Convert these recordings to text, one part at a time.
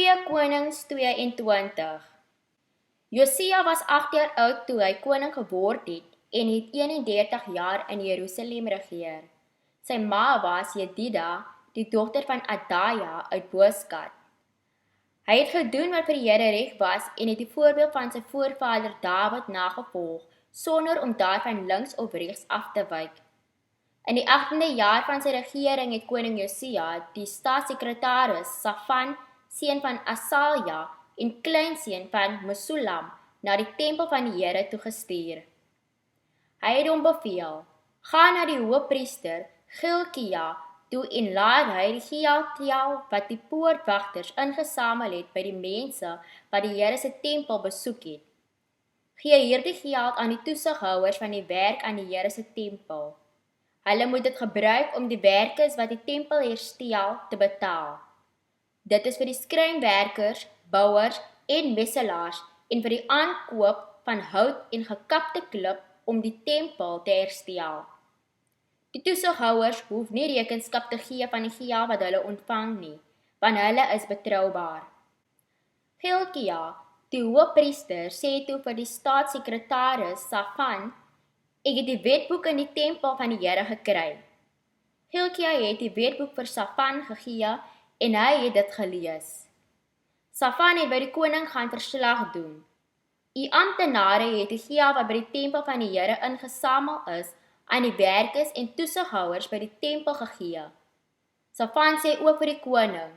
2 Konings 22. Josia was 8 jaar oud toe hy koning geword het en het 31 jaar in Jerusalem regeer. Sy ma was Jedida, die dogter van Adaja uit Boosgat. Hy het gedoen wat vir die Here reg was en het die voorbeeld van sy voorvader Dawid nagevolg, sonder om daarvan links of regs af te wyk. In die 18de jaar van sy regering het koning Josia die staatssekretaris Safan, seun van Asalja en kleinseun van Mesulam, na die tempel van die Here toegestuur. Hy het hom beveel: "Ga na die hoofpriester Gilkia toe en laat hy die geld tel wat die poortwagters ingesamel het by die mense wat die Here se tempel besoek het. Gee hierdie geld aan die toesighouers van die werk aan die Here se tempel. Hulle moet dit gebruik om die werkers wat die tempel herstel te betaal. Dit is vir die skrynwerkers, bouers en messelaars en vir die aankoop van hout en gekapte klip om die tempel te herstel. Die toesighouers hoef nie rekenskap te gee van die geld wat hulle ontvang nie, want hulle is betroubaar." Gilkia, die hoofpriester, sê toe vir die staatssekretaris Safan: "Ek het die wetboek in die tempel van die Here gekry." Gilkia het die wetboek vir Safan gegee en hy het dit gelees. Safan het by die koning gaan verslag doen: "U amptenare het die geld wat by die tempel van die Here ingesamel is, aan die werkers en toesighouers by die tempel gegee." Safan sê ook vir die koning: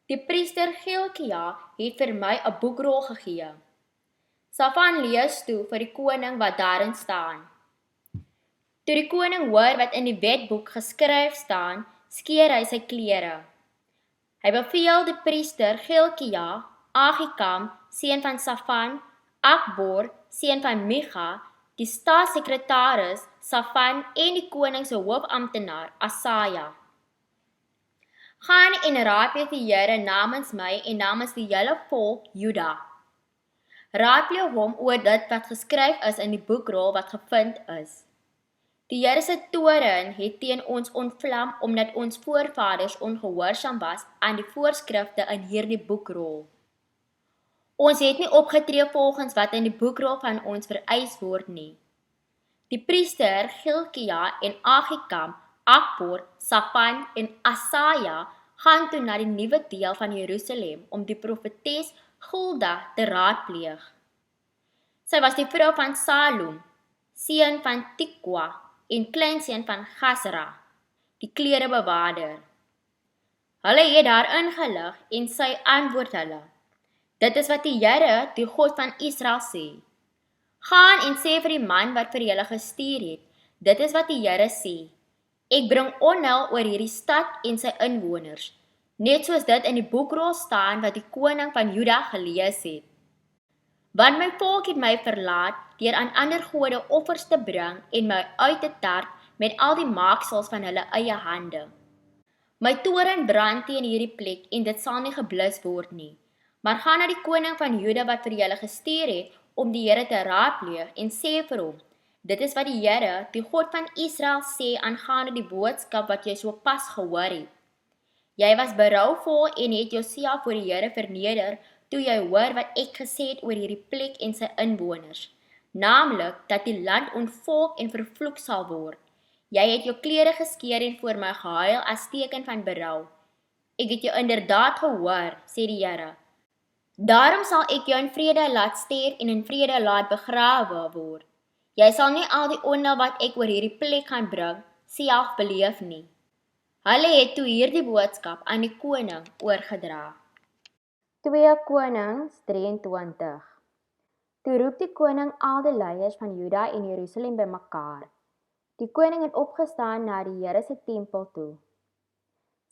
"Die priester Gilkia het vir my 'n boekrol gegee." Safan lees toe vir die koning wat daarin staan. Toe die koning hoor wat in die wetboek geskryf staan, skeer hy sy klere. Hy beveel die priester Gilkia, Ahikam, seun van Safan, Akbor, seun van Micha, die staatssekretaris Safan en die koning se hoofamptenaar Asaja: "Gaan en raadpleeg die Here namens my en namens die hele volk Juda. Raadpleeg hom oor dit wat geskryf is in die boekrol wat gevind is. Die Here se toorn het teen ons ontvlam omdat ons voorvaders ongehoorsaam was aan die voorskrifte in hierdie boekrol. Ons het nie opgetree volgens wat in die boekrol van ons vereis word nie." Die priester Gilkia en Ahikam, Akbor, Safan en Asaja gaan toe na die nuwe deel van Jerusalem om die profetes Hulda te raadpleeg. Sy was die vrou van Salom, seun van Tikwa en kleinseun van Gasra, die klerebewaarder. Hulle het haar ingelig en sy antwoord hulle: "Dit is wat die Here, die God van Israel sê. Gaan en sê vir die man wat vir julle gestuur het, dit is wat die Here sê: Ek bring onheil oor hierdie stad en sy inwoners, net soos dit in die boekrol staan wat die koning van Juda gelees het. Want my volk het my verlaat deur aan ander gode offers te bring en my uit te tart met al die maaksels van hulle eie hande. My toorn brand teen hierdie plek en dit sal nie geblus word nie. Maar gaan na die koning van Juda wat vir julle gestuur het om die Here te raadpleeg en sê vir hom: Dit is wat die Here, die God van Israel sê aangaande die boodskap wat jy sopas gehoor het. Jy was berouvol en het Josia voor die Here verneder toe jy hoor wat ek gesê het oor hierdie plek en sy inwoners, naamlik dat die land ontvolk en vervloek sal word. Jy het jou klere geskeur en voor my gehuil as teken van berou. Ek het jou inderdaad gehoor, sê die Here. Daarom sal ek jou in vrede laat sterf en in vrede laat begrawe word. Jy sal nie al die onheil wat ek oor hierdie plek gaan bring, self beleef nie." Hulle het toe hierdie boodskap aan die koning oorgedra. 2 Konings 23. Toe roep die koning al die leiers van Juda en Jerusalem bymekaar. Die koning het opgestaan na die Here se tempel toe.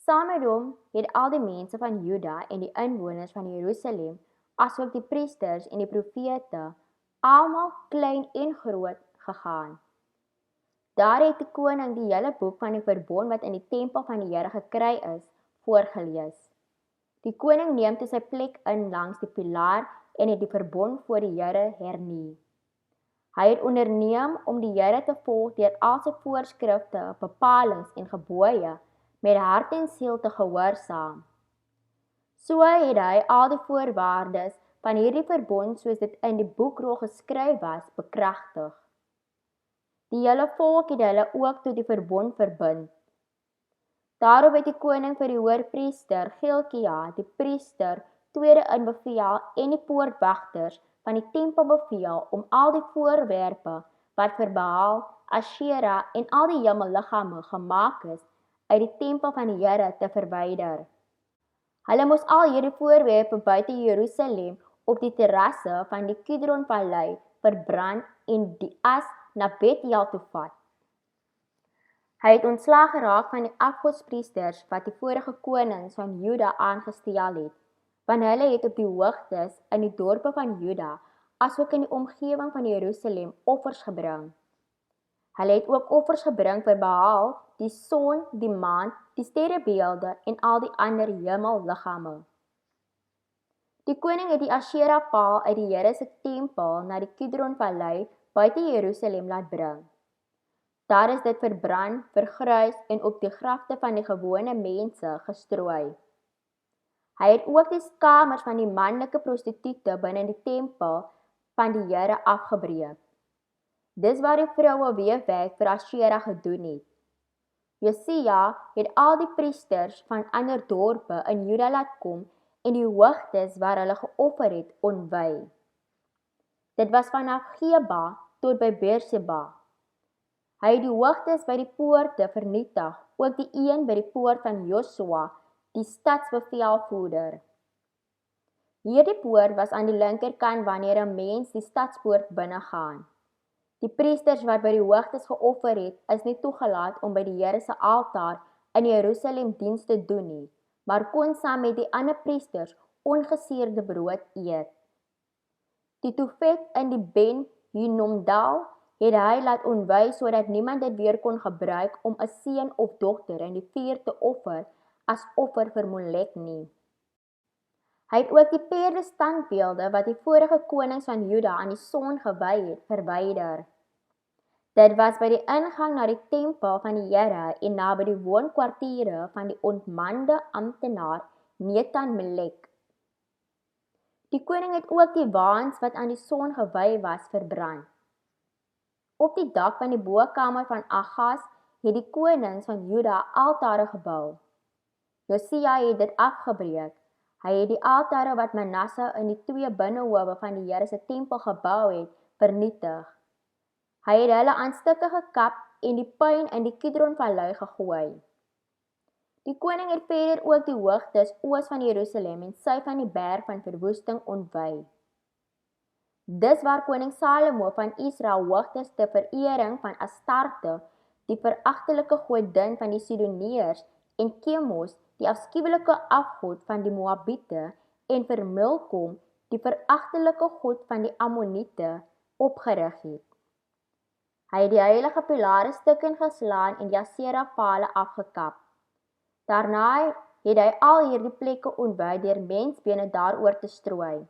Saam met hom het al die mense van Juda en die inwoners van Jerusalem, asook die priesters en die profete, almal klein en groot gegaan. Daar het die koning die hele boek van die verbond wat in die tempel van die Here gekry is, voorgelees. Die koning neem toe sy plek in langs die pilaar en het die verbond voor die Here hernie. Hy het onderneem om die Here te volg deur al sy voorskrifte, bepalings en gebooie met hart en siel te gehoorsaam. So het hy al die voorwaardes van hierdie verbond soos dit in die boekrol geskryf was, bekragtig. Die hele volk het hulle ook tot die verbond verbind. Daarop het die koning vir die hoërpriester Gilkia, die priester, tweede in beveel en die poortwagters van die tempel beveel om al die voorwerpe wat vir Baal, Asherah en al die hemelliggame gemaak is, uit die tempel van die Here te verwyder. Hulle moes al hierdie voorwerpe buite Jerusalem op die terrasse van die Kidron-vallei verbrand en die as na Bethel toe vat. Hy het ontslaag geraak van die afgodspriesters wat die vorige konings van Juda aangestel het, want hulle het op die hoogtes in die dorpe van Juda asook in die omgewing van Jerusalem offers gebring. Hulle het ook offers gebring vir Baal, die son, die maan, die sterrebeelde en al die ander hemelliggame. Die koning het die Asherah-paal uit die Here se tempel na die Kidron-vallei buite Jerusalem laat bring. Daar is dit verbrand, vergrys en op die grafte van die gewone mense gestrooi. Hy het ook die kamers van die manlike prostituie binne die tempel van die Here afgebreek. Dis waar die vroue weefwerk vir Asherah gedoen het. Josia het al die priesters van ander dorpe in Juda laat kom en die hoogtes waar hulle geoffer het ontwy. Dit was vanaf Geba tot by Beerseba. Hy het die hoogtes by die poorte vernietig, ook die een by die poort van Josua, die stadsbevelvoerder. Hierdie poort was aan die linkerkant wanneer 'n mens die stadspoort binnegaan. Die priesters wat by die hoogtes geoffer het, is nie toegelaat om by die Here se altaar in Jerusalem diens te doen nie, maar kon saam met die ander priesters ongesuurde brood eet. Die Tofet in die Ben Hinnomdal het hy laat ontwy sodat niemand dit weer kon gebruik om 'n seun of dogter in die vuur te offer as offer vir Molek nie. Hy het ook die perde standbeelde wat die vorige konings van Juda aan die son gewy het, verwyder. Dit was by die ingang na die tempel van die Here en naby die woonkwartiere van die ontmande amptenaar Netan-Melek. Die koning het ook die waans wat aan die son gewy was, verbrand. Op die dak van die bokamer van Agas het die konings van Juda altare gebou. Josia het dit afgebreek. Hy het die altare wat Manasse in die 2 binnehowe van die Here se tempel gebou het, vernietig. Hy het hulle aan stukke gekap en die puin in die Kidron-vallei gegooi. Die koning het verder ook die hoogtes oos van Jerusalem en sy van die berg van verwoesting ontwy. Dis waar koning Salomo van Israel hoogtes te verering van Astarte, die veragtelike godin van die Sidoneërs, en Kemos, die afskuwelike afgod van die Moabiete, en vir Milkom, die veragtelike god van die Ammoniete, opgerig het. Hy het die heilige pilare stukken geslaan en die Asherah-pale afgekap. Daarna het hy al hierdie plekke ontwy deur mensbene daaroor te strooi.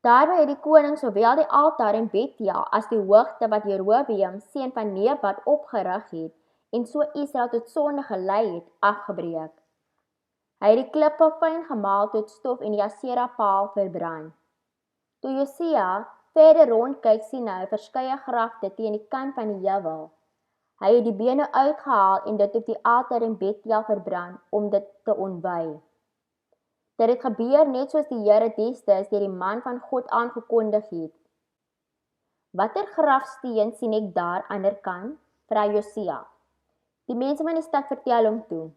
Daarby het die koning sowel die altaar in Bethel as die hoogte wat Jerobeam, seun van Nebat, opgerig het en so Israel tot sonde gelei het, afgebreek. Hy het die klippe fyn gemaal tot stof en die Asherah-paal verbrand. Toe Josia verder rondkyk, sien hy verskeie grafte teen die kant van die heuwel. Hy het die bene uitgehaal en dit op die altaar in Bethel verbrand om dit te ontwy. Dit het gebeur net soos die Here destyds deur die man van God aangekondig het. Watter grafsteen sien ek daar anderkant? Vra Josia. Die mense van die stad vertel hom toe.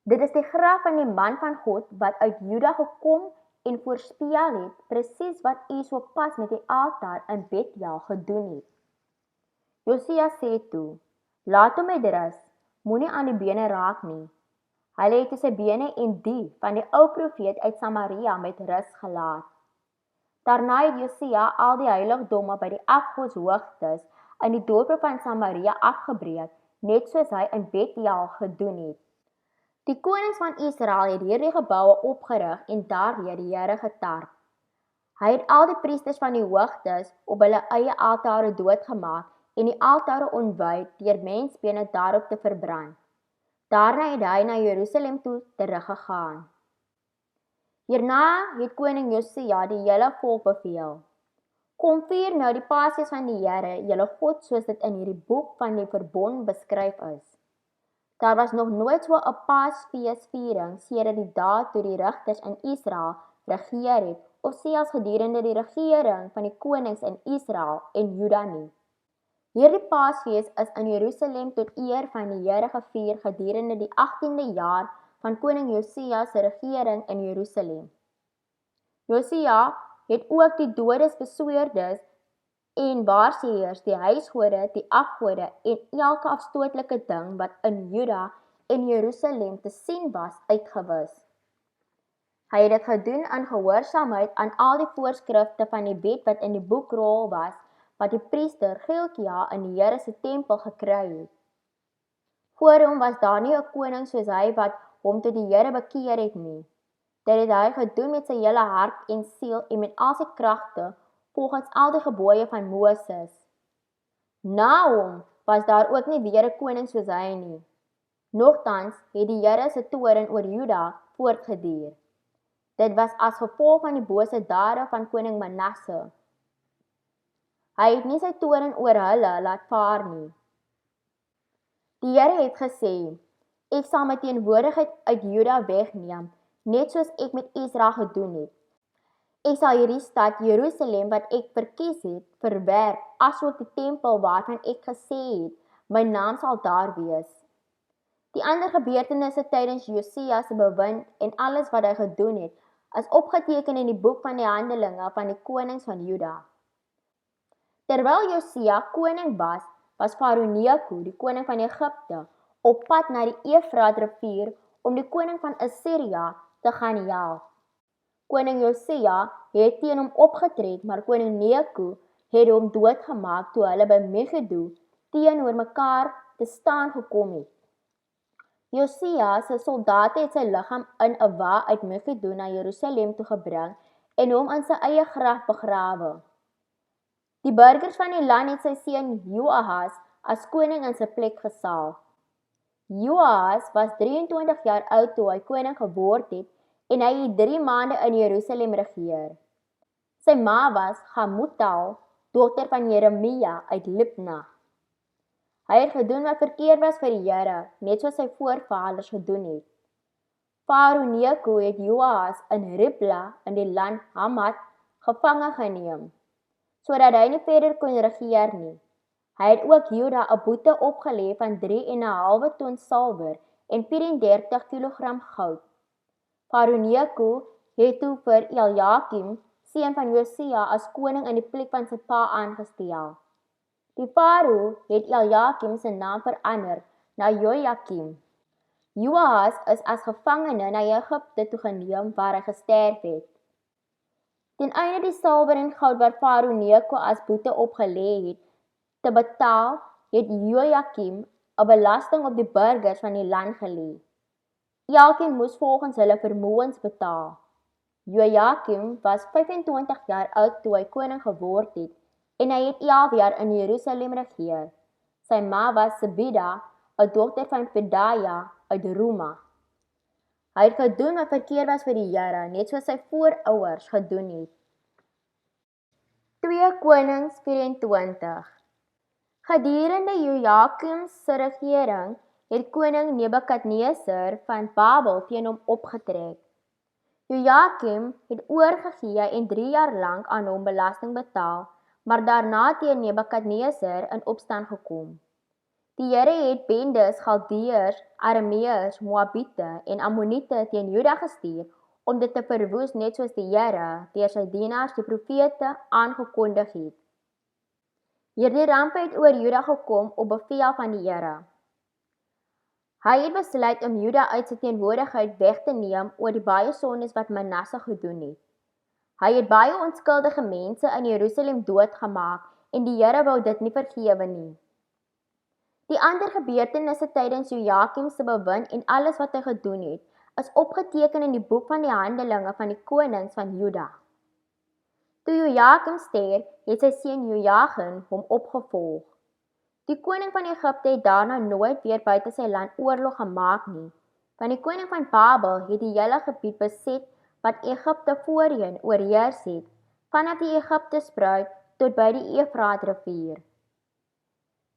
Dit is die graf van die man van God wat uit Juda gekom en voorspel het, presies wat u so pas met die altaar in Bethel gedoen het. Josia sê toe, laat hom met rus, moenie aan die bene raak nie. Hulle het sy bene en die van die ou profeet uit Samaria met rus gelaat. Daarna het Josia al die heiligdomme by die afgodshoogtes in die dorpe van Samaria afgebreek, net soos hy in Bethel gedoen het. Die konings van Israel het hierdie geboue opgerig en daardeur die Here getarp. Hy het al die priesters van die hoogtes op hulle eie altare doodgemaak en die altare ontwy deur mensbene daarop te verbrand. Daarna het hy na Jerusalem toe teruggegaan. Hierna het koning Josia die hele volk beveel: Kom vier nou die Paasfees van die Here, julle God, soos dit in hierdie boek van die verbond beskryf is. Daar was nog nooit so 'n Paasfeesviering sedert die dae toe die rigters in Israel regeer het, of selfs gedurende die regering van die konings in Israel en Juda nie. Hierdie Paasfees is in Jerusalem tot eer van die Here gevier gedurende die 18de jaar van koning Josia se regering in Jerusalem. Josia het ook die doodes, besweerdes en waarsêers, die huisgode, die afgode en elke afstootlike ding wat in Juda en Jerusalem te sien was, uitgewis. Hy het dit gedoen in gehoorsaamheid aan al die voorskrifte van die wet wat in die boekrol was, wat die priester Gilkia in die Here se tempel gekry het. Voor hom was daar nie 'n koning soos hy wat hom tot die Here bekeer het nie. Dit het hy gedoen met sy hele hart en siel en met al sy kragte, volgens al die gebooie van Moses. Na hom was daar ook nie weer 'n koning soos hy nie. Nogtans het die Here se toorn oor Juda voortgeduur. Dit was as gevolg van die bose dade van koning Manasse. Hy het nie sy toorn oor hulle laat vaar nie. Die Here het gesê: Ek sal my teenwoordigheid uit Juda wegneem, net soos ek met Israel gedoen het. Ek sal hierdie stad Jerusalem wat ek verkies het, verwerp, asook die tempel waarvan ek gesê het, my naam sal daar wees. Die ander gebeurtenisse tydens Josia se bewind en alles wat hy gedoen het, is opgeteken in die boek van die Handelinge van die konings van Juda. Terwyl Josia koning was Farao Neko, die koning van Egipte, op pad na die Efraat rivier om die koning van Assirië te gaan help. Koning Josia het teen hom opgetree, maar koning Neko het hom doodgemaak toe hulle by Megiddo teenoor mekaar te staan gekom het. Josia se soldate het sy liggaam in 'n wa uit Megiddo na Jerusalem toe gebring en hom in sy eie graf begrawe. Die burgers van die land het sy seun Joahas as koning in sy plek gesalf. Joahas was 23 jaar oud toe hy koning geword het en hy het 3 maande in Jerusalem regeer. Sy ma was Hamutal, dogter van Jeremia uit Libna. Hy het gedoen wat verkeerd was vir die Here, net soos sy voorvaders gedoen het. Farao Neko het Joahas in Ribla in die land Hamat gevange geneem, sodat hy nie verder kon regeer nie. Hy het ook Juda 'n boete opgelê van 3,5 ton silwer en 34 kg goud. Farao Neko het toe vir Eljakim, seun van Josia, as koning in die plek van sy pa aangestel. Die farao het Eljakim se naam verander na Jojakim. Joahas is as gevangene na Egipte toe geneem waar hy gesterf het. Ten einde die silwer en goud wat Farao Neko as boete opgelê het te betaal, het Jojakim 'n belasting op die burgers van die land gelê. Elkeen moes volgens hulle vermoëns betaal. Jojakim was 25 jaar oud toe hy koning geword het en hy het 11 jaar in Jerusalem regeer. Sy ma was Sebida, 'n dogter van Pedaia uit Ruma. Hy het gedoen wat verkeerd was vir die Here, net soos sy voorouers gedoen het. 2 Konings 24. Gedurende Jojakim se regering het koning Nebukadneser van Babel teen hom opgetrek. Jojakim het oorgegee en 3 jaar lank aan hom belasting betaal, maar daarna teen Nebukadneser in opstand gekom. Die Here het bendes, Galdeërs, Arameërs, Moabiete en Ammoniete teen Juda gestuur om dit te verwoes, net soos die Here deur sy dienaars die profete aangekondig het. Hierdie rampe het oor Juda gekom op bevel van die Here. Hy het besluit om Juda uit sy teenwoordigheid weg te neem oor die baie sondes wat Manasse gedoen het. Hy het baie onskuldige mense in Jerusalem doodgemaak en die Here wou dit nie vergewe nie. Die ander gebeurtenisse tydens Jojakim se bewind en alles wat hy gedoen het, is opgeteken in die boek van die Handelinge van die konings van Juda. Toe Jojakim sterf, het sy seun Jojagin hom opgevolg. Die koning van Egipte het daarna nooit weer buite sy land oorlog gemaak nie, want die koning van Babel het die hele gebied beset wat Egipte voorheen oorheers het, vanaf die Egiptespruit tot by die Efraatrivier.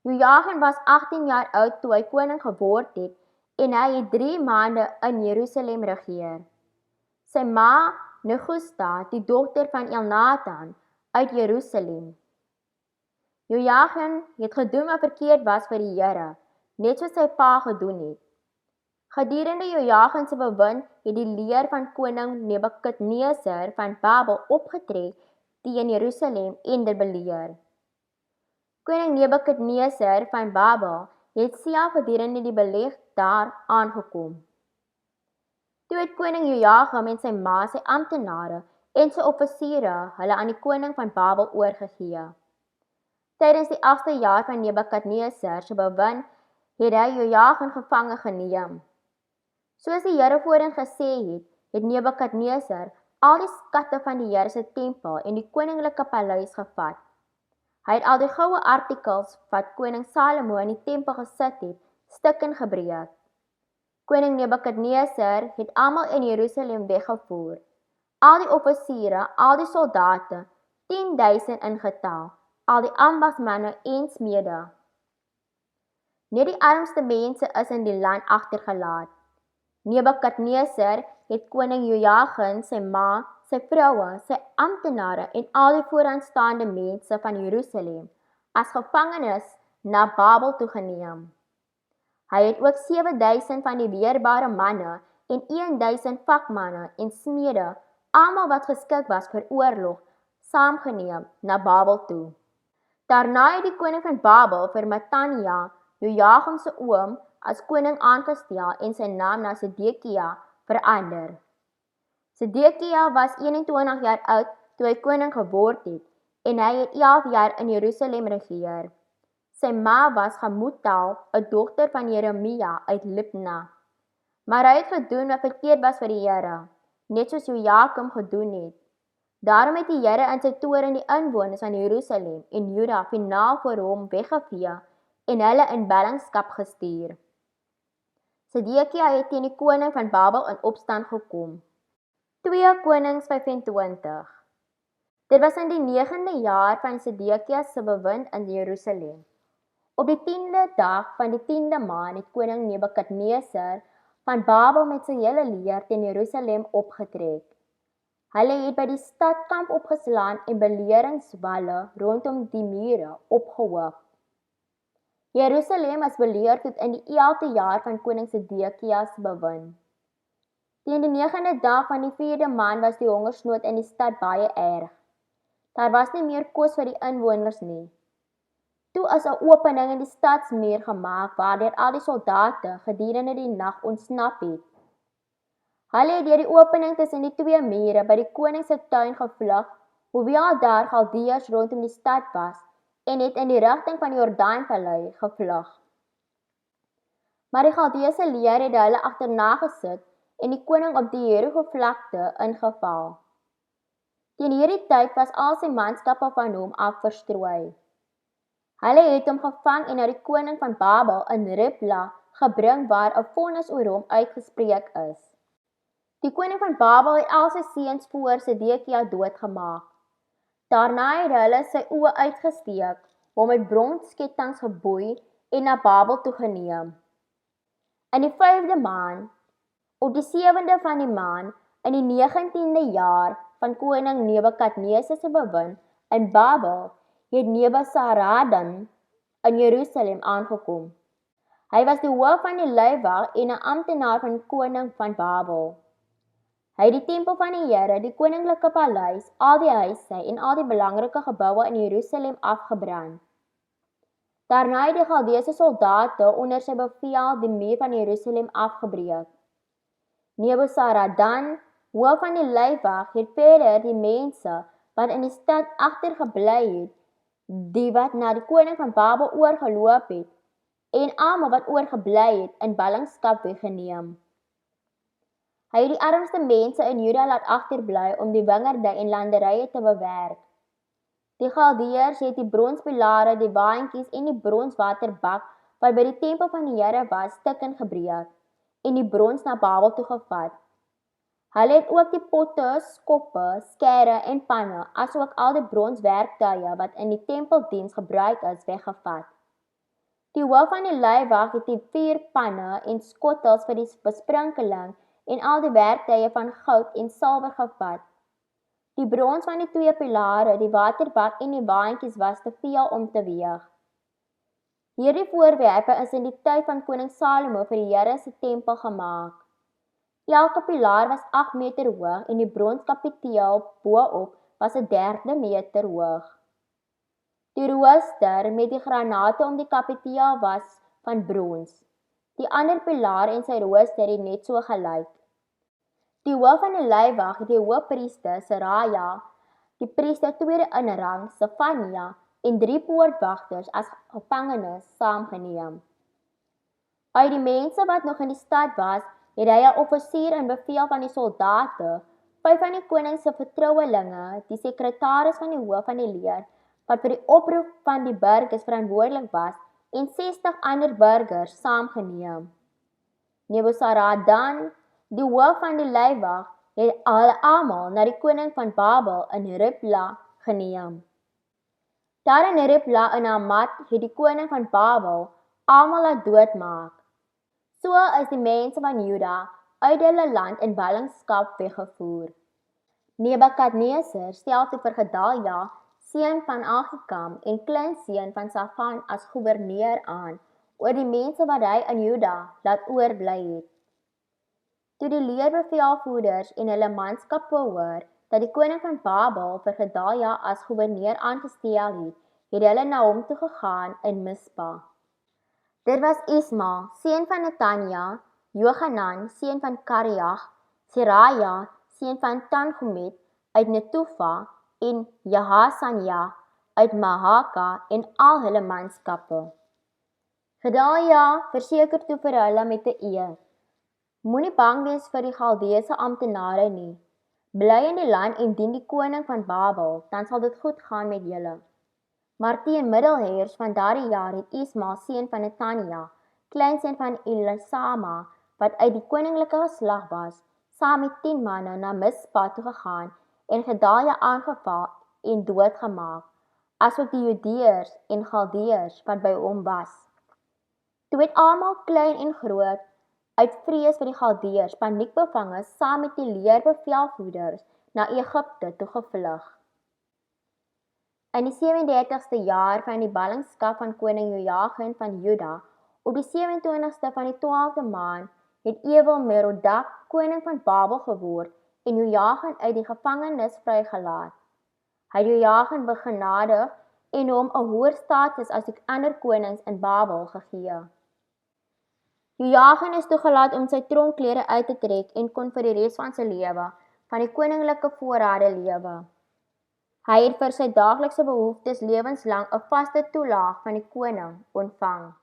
Joachim was 18 jaar oud toe hy koning geword het en hy het 3 maande in Jerusalem regeer. Sy ma, Negusta, die dogter van Elnatan, uit Jerusalem. Joachim het gedoen wat verkeerd was vir die Here, net soos sy pa gedoen het. Gedurende Joachim se bewind het die leer van koning Nebukadneser van Babel opgetrek teen Jerusalem en dit beleer. Koning Nebukadneser van Babel het self gedurende die beleg daar aangekom. Toe het koning Joachim en sy ma, sy amptenare en sy offisiere hulle aan die koning van Babel oorgegee. Tydens die 8ste jaar van Nebukadneser se bewind het hy Joachim gevange geneem. Soos die Here voorheen gesê het, het Nebukadneser al die skatte van die Here se tempel en die koninklike paleis gevat. Hy het al die goue artikels wat koning Salomo in die tempel gesit het, stukken gebreek. Koning Nebukadneser het almal in Jerusalem weggevoer. Al die offisiere, al die soldate, 10.000 in getal, al die ambagsmanne en smede. Net die armste mense is in die land agtergelaat. Nebukadneser het koning Joachim, sy ma, sy vroue, sy amptenare en al die vooraanstaande mense van Jerusalem as gevangenes na Babel toegeneem. Hy het ook 7.000 van die weerbare manne en 1.000 vakmanne en smede, almal wat geskik was vir oorlog, saamgeneem na Babel toe. Daarna het die koning van Babel vir Matanja, Joachim se oom, as koning aangestel en sy naam na Sedekia verander. Sedekia was 21 jaar oud toe hy koning geword het en hy het 11 jaar in Jerusalem regeer. Sy ma was Hamutal, 'n dogter van Jeremia uit Libna. Maar hy het gedoen wat verkeerd was vir die Here, net soos Joachim gedoen het. Daarom het die Here in sy toorn die inwoners van Jerusalem en Juda finaal voor hom weggevee en hulle in ballingskap gestuur. Sedekia het teen die koning van Babel in opstand gekom. 2 Konings 25. Dit was in die 9de jaar van Sedekia se bewind in Jerusalem. Op die 10de dag van die 10de maand het koning Nebukadneser van Babel met sy hele leer teen Jerusalem opgetrek. Hulle het by die stad kamp opgeslaan en beleringswalle rondom die mure opgehoog. Jerusalem is beleer tot in die 11de jaar van koning Sedekia se bewind. Teen die 9de dag van die 4de maand was die hongersnood in die stad baie erg. Daar was nie meer kos vir die inwoners nie. Toe is 'n opening in die stadsmuur gemaak waardeur al die soldate gedurende die nag ontsnap het. Hulle het deur die opening tussen die 2 mure by die koning se tuin gevlug, hoewel daar Galdeërs rondom die stad was, en het in die rigting van die Jordaanvallei gevlug. Maar die Galdeëse leer het hulle agterna gesit en die koning op die Jerigo-vlakte ingeval. Teen hierdie tyd was al sy manskappe van hom af verstrooi. Hulle het hom gevang en na die koning van Babel in Ribla gebring waar 'n vonnis oor hom uitgespreek is. Die koning van Babel het al sy seuns voor Sedekia doodgemaak. Daarna het hulle sy oë uitgesteek, hom met bronsketTINGS geboei en na Babel toegeneem. In die 5de maand, op die 7de van die maand, in die 19de jaar van koning Nebukadneser se bewind in Babel, het Nebuzaradan in Jerusalem aangekom. Hy was die hoof van die leiwag en 'n amptenaar van koning van Babel. Hy het die tempel van die Here, die koninklike paleis, al die huise en al die belangrike geboue in Jerusalem afgebrand. Daarna het die Galdeëse soldate onder sy bevel die muur van Jerusalem afgebreek. Nebuzaradan, hoof van die leiwag, het verder die mense wat in die stad agtergebly het, die wat na die koning van Babel oorgeloop het, en almal wat oorgebly het, in ballingskap weggeneem. Hy het die armste mense in Juda laat agterbly om die wingerde en landerye te bewerk. Die Galdeërs het die bronspilare, die waantjies en die bronswaterbak wat by die tempel van die Here was, stukken gebreek en die brons na Babel toe gevat. Hulle het ook die potte, skoppe, skere en panne, asook al die bronswerktuie wat in die tempeldiens gebruik is, weggevat. Die hoof van die leiwag het die 4 panne en skottels vir die besprinkeling en al die werktuie van goud en silwer gevat. Die brons van die 2 pilare, die waterbak en die waantjies was te veel om te weeg. Hierdie voorwerpe is in die tyd van koning Salomo vir die Here se tempel gemaak. Elke pilaar was 8 meter hoog en die bronskapiteel bo-op was 1/3 meter hoog. Die rooster met die granate om die kapiteel was van brons. Die ander pilaar en sy rooster het net so gelyk. Die hoof van die leiwag het die hoofpriester Seraja, die priester tweede in rang Sefania en 3 poortwagters as gevangenes saamgeneem. Uit die mense wat nog in die stad was, het hy 'n offisier in bevel van die soldate, 5 van die koning se vertrouelinge, die sekretaris van die hoof van die leer, wat vir die oproep van die burgers verantwoordelik was, en 60 ander burgers saamgeneem. Nebuzaradan, die hoof van die leiwag, het hulle almal na die koning van Babel in Ribla geneem. Daar in Ribla in Hamat het die koning van Babel almal laat doodmaak. So is die mense van Juda uit hulle land in ballingskap weggevoer. Nebukadneser stel toe vir Gedalia, seun van Ahikam en kleinseun van Safan as goewerneur aan oor die mense wat hy in Juda laat oorbly het. Toe die leerbevelvoerders en hulle manskappe hoor dat die koning van Babel vir Gedalia as goewerneur aangestel het, het hulle na hom toe gegaan in Mispa. Dit was Isma, seun van Netanja, Johanan, seun van Kareag, Seraja, seun van Tanhumet uit Netufa en Jahasanja uit Mahaka en al hulle manskappe. Gedalia verseker toe vir hulle met 'n eed: Moenie bang wees vir die Galdeese amptenare nie. Bly in die land en dien die koning van Babel, dan sal dit goed gaan met julle. Maar teen middelheirs van daardie jaar het Isma, seun van Netanja, kleinseun van Elisama, wat uit die koninklike geslag was, saam met 10 manne na Mispa toe gegaan en Gedalia aangeval en doodgemaak, asook die Judeërs en Galdeërs wat by hom was. Toe het almal klein en groot uit vrees vir die Galdeërs paniekbevange saam met die leerbevelvoerders na Egipte toe gevlug. In die 37ste jaar van die ballingskap van koning Jojagin van Juda, op die 27ste van die 12de maand, het Ewil-Merodak koning van Babel geword en Jojagin uit die gevangenis vrygelaat. Hy het Jojagin begenadig en hom 'n hoër status as die ander konings in Babel gegee. Jojagin is toegelaat om sy tronkklere uit te trek en kon vir die res van sy lewe van die koninklike voorrade lewe. Hy het vir sy daaglikse behoeftes lewenslang 'n vaste toelaag van die koning ontvang.